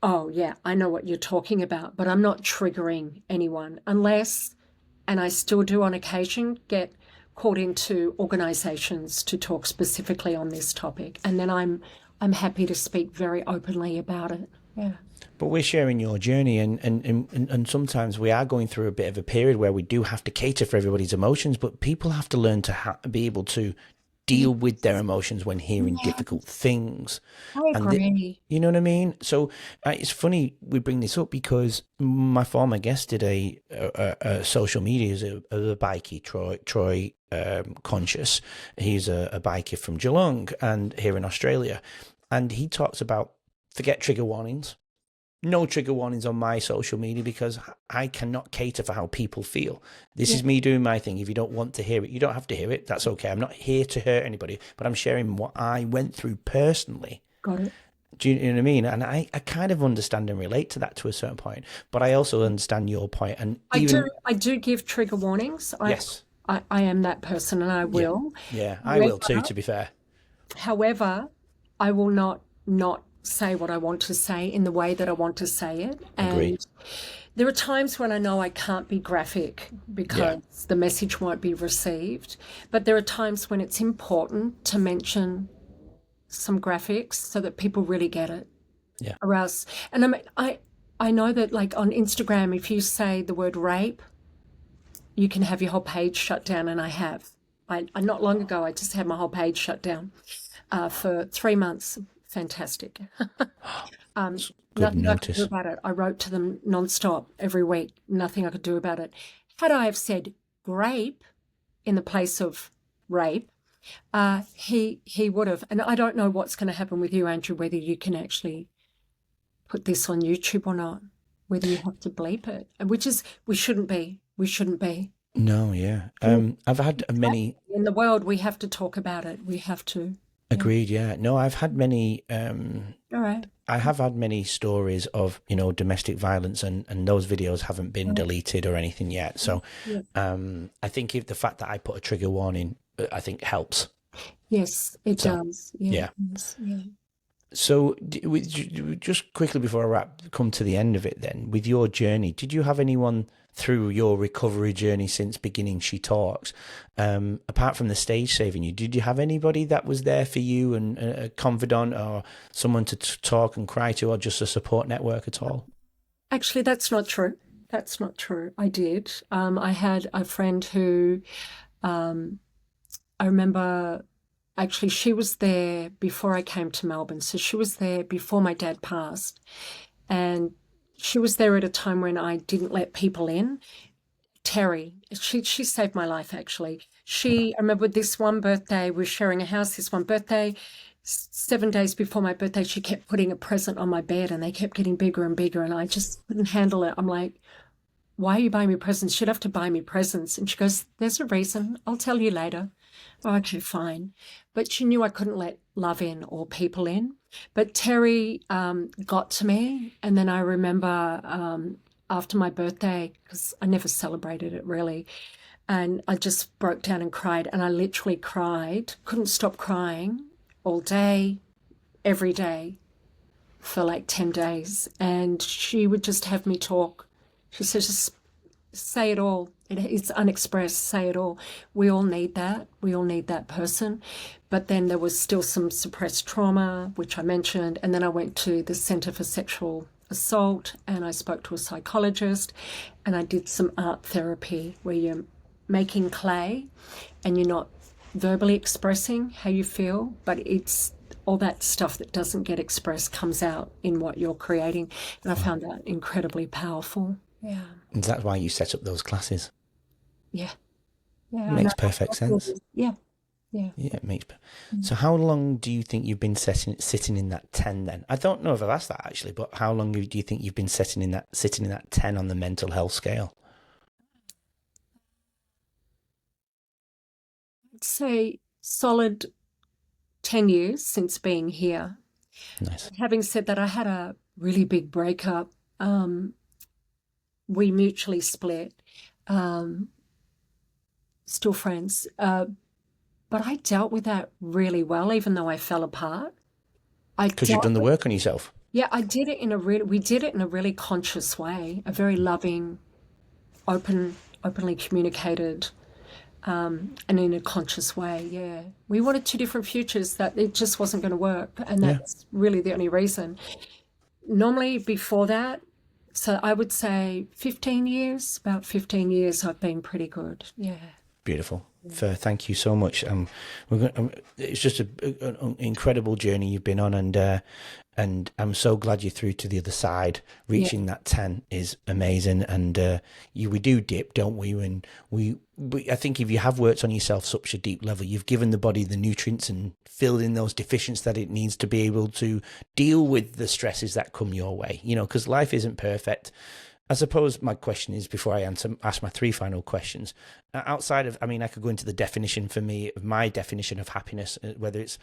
oh yeah, I know what you're talking about, but I'm not triggering anyone unless, and I still do on occasion, get called into organisations to talk specifically on this topic, and then I'm happy to speak very openly about it. Yeah. But we're sharing your journey, and sometimes we are going through a bit of a period where we do have to cater for everybody's emotions, but people have to learn to be able to deal with their emotions when hearing difficult things. I agree. You know what I mean? So it's funny we bring this up, because my former guest did a social media as a bikie, Troy Conscious. He's a biker from Geelong and here in Australia. And he talks about forget trigger warnings. No trigger warnings on my social media, because I cannot cater for how people feel. This is me doing my thing. If you don't want to hear it, you don't have to hear it. That's okay. I'm not here to hurt anybody, but I'm sharing what I went through personally. Got it. Do you know what I mean? And I kind of understand and relate to that to a certain point, but I also understand your point. And I do give trigger warnings. Yes. I am that person, and I will. Yeah, I will too, to be fair. However, I will not say what I want to say in the way that I want to say it. Agreed. And there are times when I know I can't be graphic because the message won't be received. But there are times when it's important to mention some graphics so that people really get it. Yeah. Or else, and I know that, like, on Instagram, if you say the word rape, you can have your whole page shut down, and I have. I not long ago, I just had my whole page shut down for 3 months. Fantastic. Good Nothing I could do notice. about it. I wrote to them nonstop every week. Nothing I could do about it. Had I have said grape in the place of rape, he would have. And I don't know what's going to happen with you, Andrew, whether you can actually put this on YouTube or not, whether you have to bleep it, which is, we shouldn't be. We shouldn't be. No, yeah. I've had many. In the world, we have to talk about it. We have to. Yeah. Agreed, yeah. No, I've had many. All right. I have had many stories of, domestic violence, and those videos haven't been deleted or anything yet. So, Yeah. I think if the fact that I put a trigger warning, I think helps. Yes, it does. Yeah. Yes, yeah. So, just quickly before I come to the end of it, then, with your journey, did you have anyone through your recovery journey since beginning She Talks, apart from the stage saving you, did you have anybody that was there for you, and a confidant or someone to talk and cry to, or just a support network at all? Actually, that's not true. That's not true. I did. I had a friend who I remember. Actually, she was there before I came to Melbourne. So she was there before my dad passed. And she was there at a time when I didn't let people in. Terry, she saved my life, actually. I remember this one birthday, we were sharing a house, this one birthday, 7 days before my birthday, she kept putting a present on my bed and they kept getting bigger and bigger. And I just couldn't handle it. I'm like, why are you buying me presents? You'd have to buy me presents. And she goes, there's a reason. I'll tell you later. Oh, okay, fine. But she knew I couldn't let love in or people in. But Terry got to me. And then I remember after my birthday, because I never celebrated it really, and I just broke down and cried. And I literally cried, couldn't stop crying all day, every day for like 10 days. And she would just have me talk. She says, just say it all. It's unexpressed, say it all. We all need that. We all need that person. But then there was still some suppressed trauma, which I mentioned. And then I went to the Centre for Sexual Assault and I spoke to a psychologist and I did some art therapy where you're making clay and you're not verbally expressing how you feel, but it's all that stuff that doesn't get expressed comes out in what you're creating. And I found that incredibly powerful. Yeah. And that's why you set up those classes. Yeah. Yeah. Makes perfect sense. Yeah. Yeah. Yeah, it makes. So how long do you think you've been sitting in that 10 then? I don't know if I've asked that actually, but how long do you think you've been sitting in that 10 on the mental health scale? I'd say solid 10 years since being here. Nice. Having said that, I had a really big breakup. We mutually split. Still friends. But I dealt with that really well, even though I fell apart. Because you've done the work on yourself. Yeah, we did it in a really conscious way, a very loving, openly communicated, and in a conscious way. Yeah, we wanted two different futures that it just wasn't going to work, and that's really the only reason. Normally, before that, so I would say 15 years. About 15 years, I've been pretty good. Yeah. Beautiful. Fur, thank you so much. It's just an incredible journey you've been on, and I'm so glad you're through to the other side. Reaching that 10 is amazing, and we do dip, don't we? And I think if you have worked on yourself such a deep level, you've given the body the nutrients and filled in those deficiencies that it needs to be able to deal with the stresses that come your way. Because life isn't perfect. I suppose my question is, before I ask my three final questions, outside of, I could go into the definition for me, of my definition of happiness, whether it's,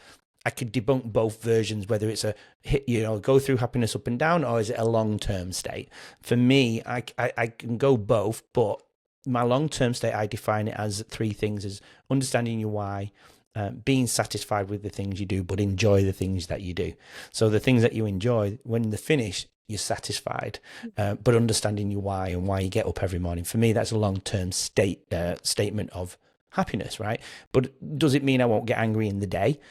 I could debunk both versions, whether it's a hit, go through happiness up and down, or is it a long-term state? For me, I can go both, but my long-term state, I define it as three things: is understanding your why, being satisfied with the things you do, but enjoy the things that you do. So the things that you enjoy, when they're finished, you're satisfied, but understanding your why and why you get up every morning. For me, that's a long-term statement of happiness, right? But does it mean I won't get angry in the day?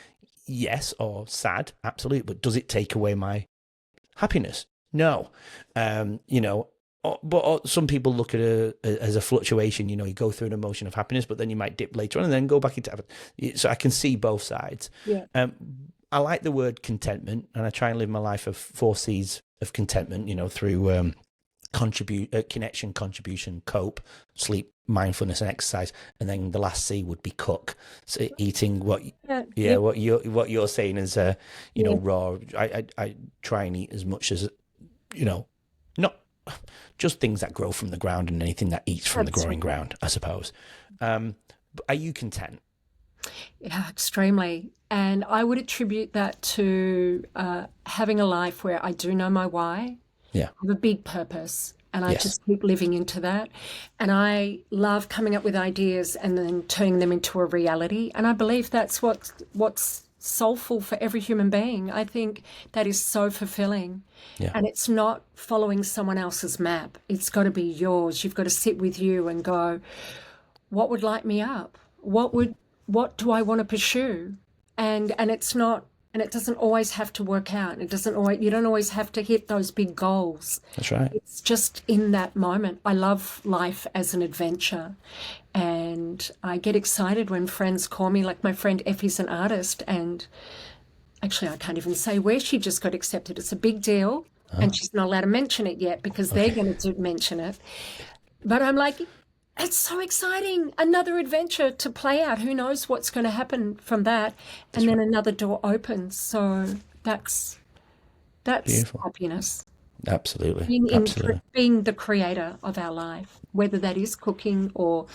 Yes. Or sad? Absolutely. But does it take away my happiness? No. But some people look at it as a fluctuation. You know, you go through an emotion of happiness, but then you might dip later on and then go back into happiness. So I can see both sides. Yeah. I like the word contentment, and I try and live my life of 4 C's of contentment, you know, through connection, contribution, cope, sleep, mindfulness, and exercise. And then the last C would be cook. So eating what you're saying is, you know, raw. I try and eat as much as, you know, not just things that grow from the ground and anything that eats from the growing ground, I suppose. But are you content? Yeah, extremely. And I would attribute that to having a life where I do know my why. Yeah. I have a big purpose, and I just keep living into that. And I love coming up with ideas and then turning them into a reality. And I believe that's what's soulful for every human being. I think that is so fulfilling. Yeah. And it's not following someone else's map. It's got to be yours. You've got to sit with you and go, what would light me up? What do I want to pursue? And it's not, and it doesn't always have to work out. You don't always have to hit those big goals. That's right. It's just in that moment. I love life as an adventure. And I get excited when friends call me, like my friend Effie's an artist, and actually I can't even say where she just got accepted. It's a big deal, and she's not allowed to mention it yet because they're going to mention it. But I'm like, it's so exciting. Another adventure to play out. Who knows what's going to happen from that? And then another door opens. So that's Beautiful. happiness. Absolutely. Being the creator of our life, whether that is cooking or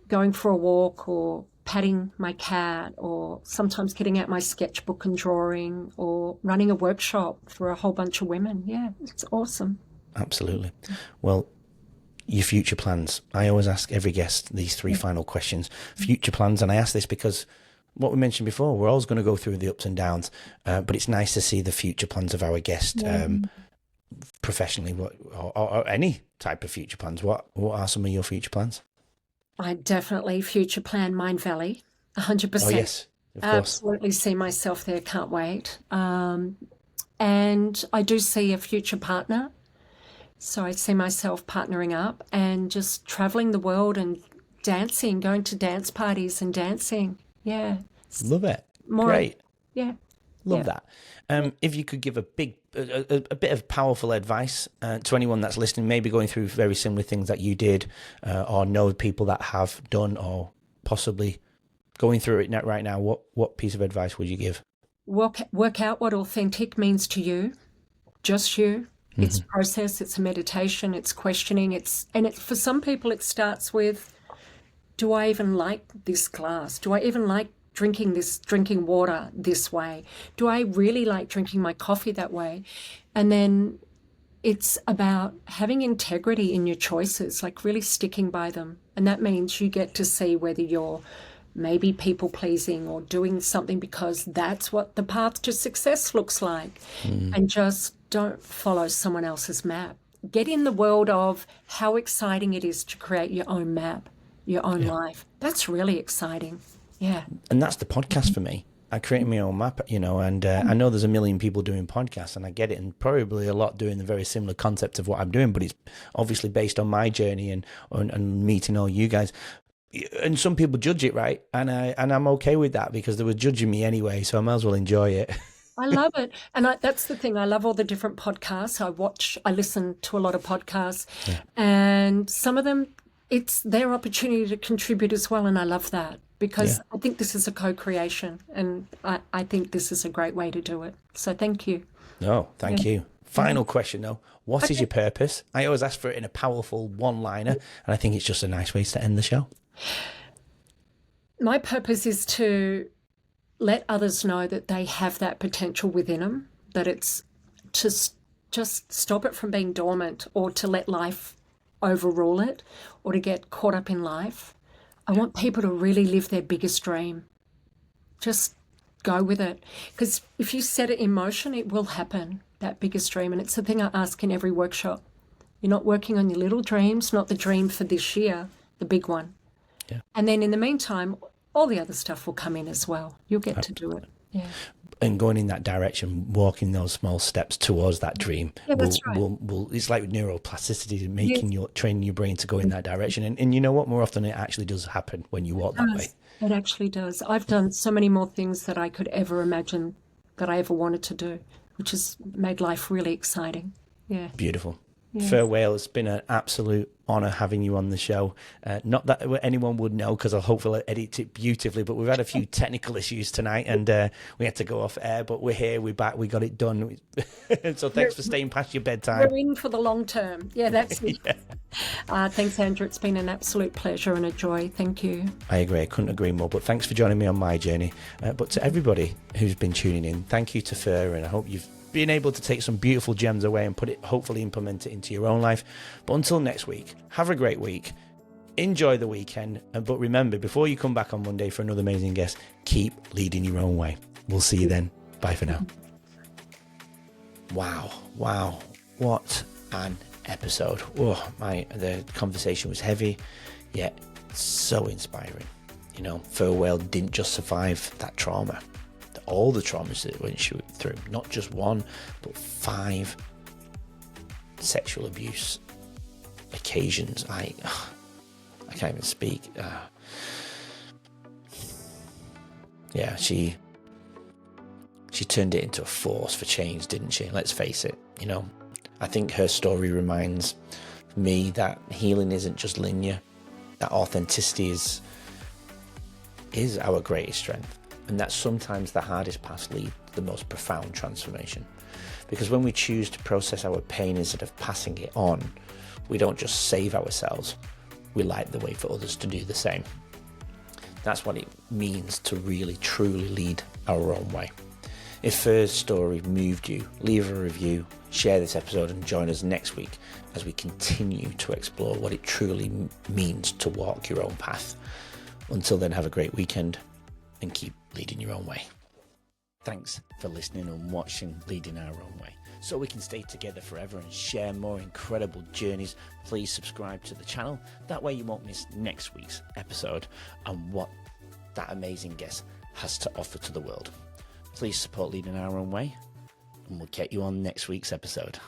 going for a walk or patting my cat or sometimes getting out my sketchbook and drawing or running a workshop for a whole bunch of women. Yeah, it's awesome. Absolutely. Well, your future plans. I always ask every guest these 3 final questions. Future plans, and I ask this because what we mentioned before, we're always going to go through the ups and downs, but it's nice to see the future plans of our guest. Professionally, or any type of future plans. What are some of your future plans? I definitely future plan Mind Valley, 100%. Oh yes, of course. Absolutely see myself there. Can't wait. And I do see a future partner. So I see myself partnering up and just traveling the world and dancing, going to dance parties and dancing. Yeah. Love it. More. Great. Yeah. Love that. If you could give a bit of powerful advice to anyone that's listening, maybe going through very similar things that you did, or know people that have done, or possibly going through it right now, what piece of advice would you give? Work out what authentic means to you, just you. Mm-hmm. It's a process, it's a meditation, it's questioning, for some people it starts with, do I even like this glass? Do I even like drinking water this way? Do I really like drinking my coffee that way? And then it's about having integrity in your choices, like really sticking by them. And that means you get to see whether you're maybe people pleasing or doing something because that's what the path to success looks like. And just don't follow someone else's map. Get in the world of how exciting it is to create your own map, your own life. That's really exciting. Yeah. And that's the podcast for me. I created my own map, and I know there's a million people doing podcasts, and I get it, and probably a lot doing the very similar concept of what I'm doing, but it's obviously based on my journey and meeting all you guys. And some people judge it, right? And I'm okay with that because they were judging me anyway, so I might as well enjoy it. I love it. And that's the thing. I love all the different podcasts. I listen to a lot of podcasts, and some of them, it's their opportunity to contribute as well, and I love that. Because I think this is a co-creation, and I think this is a great way to do it. So thank you. No, thank you. Final question, though. What is your purpose? I always ask for it in a powerful one-liner, and I think it's just a nice way to end the show. My purpose is to let others know that they have that potential within them, that it's to just stop it from being dormant or to let life overrule it or to get caught up in life. I want people to really live their biggest dream. Just go with it. Because if you set it in motion, it will happen, that biggest dream. And it's the thing I ask in every workshop. You're not working on your little dreams, not the dream for this year, the big one. Yeah. And then in the meantime, all the other stuff will come in as well. You'll get to do it. Yeah. and going in that direction, walking those small steps towards that dream, Yeah, that's right. it's like neuroplasticity, Yes, training your brain to go in that direction. And you know what? More often, it actually does happen when you walk it that way. does. It actually does. I've done so many more things that I could ever imagine that I ever wanted to do, which has made life really exciting. Yeah. Beautiful. Yes. Fur Wale, it's been an absolute honour having you on the show. Not that anyone would know, because I'll hopefully edit it beautifully, but we've had a few technical issues tonight, and we had to go off air, but we're here, we're back, we got it done. So thanks for staying past your bedtime. We're in for the long term. Yeah, that's it. Yeah. Thanks, Andrew. It's been an absolute pleasure and a joy. Thank you. I agree. I couldn't agree more. But thanks for joining me on my journey. But to everybody who's been tuning in, thank you to Fur, and I hope you've been able to take some beautiful gems away and hopefully implement it into your own life. But until next week, have a great week. Enjoy the weekend. But remember, before you come back on Monday for another amazing guest, keep leading your own way. We'll see you then. Bye for now. Wow. What an episode. The conversation was heavy, yet so inspiring. You know, Fur Wale didn't just survive that trauma, all the traumas that went through, not just one, but 5 sexual abuse occasions. I can't even speak. Yeah, she turned it into a force for change, didn't she? Let's face it. You know, I think her story reminds me that healing isn't just linear, that authenticity is our greatest strength, and that sometimes the hardest paths lead to the most profound transformation. Because when we choose to process our pain instead of passing it on, we don't just save ourselves, we light the way for others to do the same. That's what it means to really, truly lead our own way. If Fur's story moved you, leave a review, share this episode, and join us next week as we continue to explore what it truly means to walk your own path. Until then, have a great weekend and keep leading your own way. Thanks for listening and watching Leading Our Own Way. So we can stay together forever and share more incredible journeys, please subscribe to the channel. That way you won't miss next week's episode and what that amazing guest has to offer to the world. Please support Leading Our Own Way, and we'll get you on next week's episode.